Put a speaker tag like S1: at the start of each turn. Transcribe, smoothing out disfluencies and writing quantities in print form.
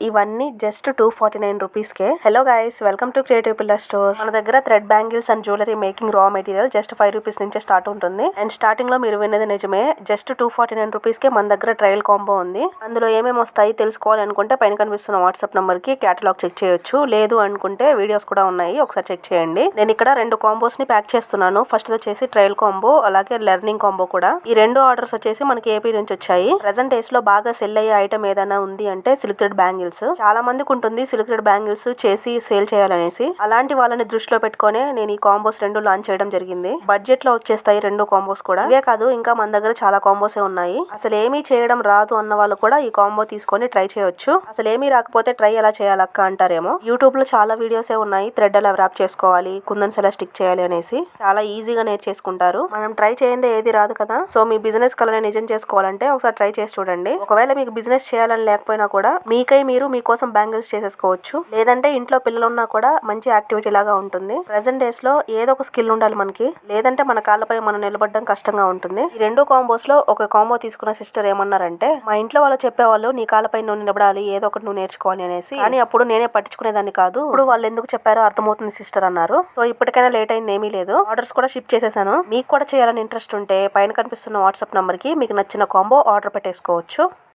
S1: ఇవన్నీ జస్ట్ 249 రూపీస్కే. Hello guys, welcome to creative pillar store. మన దగ్గర thread bangles and jewellery making raw material just 5 rupees నుంచే start ఉంటుంది. అండ్ స్టార్టింగ్ లో మీరు విన్నది నిజమే, జస్ట్ 249 రూపీస్కే మన దగ్గర ట్రయల్ కాంబో ఉంది. అందులో ఏమేమి వస్తాయి తెలుసుకోవాలి అనుకుంటే పైన కనిపిస్తున్న వాట్సాప్ నంబర్ కి కేటలాగ్ చెక్ చేయొచ్చు. లేదు అనుకుంటే వీడియోస్ కూడా ఉన్నాయి, ఒకసారి చెక్ చేయండి. నేను ఇక్కడ 2 కాంబోస్ ని ప్యాక్ చేస్తున్నాను. ఫస్ట్ వచ్చేసి ట్రయల్ కాంబో, అలాగే లెర్నింగ్ కాంబో కూడా. ఈ 2 ఆర్డర్స్ వచ్చేసి మనకి ఏపీ నుంచి వచ్చాయి. ప్రెసెంట్ డేస్ లో బాగా సెల్ అయ్యే ఐటమ్ ఏదైనా ఉంది అంటే సిల్క్ థ్రెడ్ బ్యాంగిల్స్. చాలా మందికి ఉంటుంది సిల్క్ థ్రెడ్ బ్యాంగిల్స్ చేసి సేల్ చేయాలనేసి. అలాంటి వాళ్ళని దృష్టిలో పెట్టుకునే నేను ఈ కాంబోస్ 2 లాంచ్ చేయడం జరిగింది. బడ్జెట్ లో వచ్చేస్తాయి 2 కాంబోస్ కూడా. ఇవే కాదు, ఇంకా మన దగ్గర చాలా కాంబోసే ఉన్నాయి. అసలు ఏమీ చేయడం రాదు అన్న వాళ్ళు కూడా ఈ కాంబో తీసుకొని ట్రై చేయొచ్చు. అసలు ఏమీ రాకపోతే ట్రై ఎలా చేయాలక్క అంటారేమో. యూట్యూబ్ లో చాలా వీడియోసే ఉన్నాయి, థ్రెడ్ ఎలా ర్యాప్ చేసుకోవాలి, కుందన్స్ ఎలా స్టిక్ చేయాలి అనేసి. చాలా ఈజీగా నేర్చేసుకుంటారు. మనం ట్రై చేయందే ఏది రాదు కదా. సో మీ బిజినెస్ కలని నిజం చేసుకోవాలంటే ఒకసారి ట్రై చేసి చూడండి. ఒకవేళ మీకు బిజినెస్ చేయాలని లేకపోయినా కూడా మీరు మీకోసం బ్యాంగిల్స్ చేసేసుకోవచ్చు. లేదంటే ఇంట్లో పిల్లలు ఉన్నా కూడా మంచి యాక్టివిటీ లాగా ఉంటుంది. ప్రెసెంట్ డేస్ లో ఏదో ఒక స్కిల్ ఉండాలి మనకి, లేదంటే మన కాళ్ళపై మనం నిలబడడం కష్టంగా ఉంటుంది. ఈ 2 కాంబోస్ లో ఒక కాంబో తీసుకున్న సిస్టర్ ఏమన్నారంటే, మా ఇంట్లో వాళ్ళు చెప్పేవాళ్ళు నీ కాళ్ళపై నువ్వు నిలబడాలి, ఏదో ఒకటి నువ్వు నేర్చుకోవాలి అనేసి. కానీ అప్పుడు నేనే పట్టించుకునేదాన్ని కాదు. ఇప్పుడు వాళ్ళు ఎందుకు చెప్పారో అర్థమవుతుంది సిస్టర్ అన్నారు. సో ఇప్పటికైనా లేట్ అయింది ఏమీ లేదు. ఆర్డర్స్ కూడా షిప్ చేసేసాను. మీకు కూడా చేయాలని ఇంట్రెస్ట్ ఉంటే పైన కనిపిస్తున్న వాట్సాప్ నంబర్ కి మీకు నచ్చిన కాంబో ఆర్డర్ పెట్టేసుకోవచ్చు.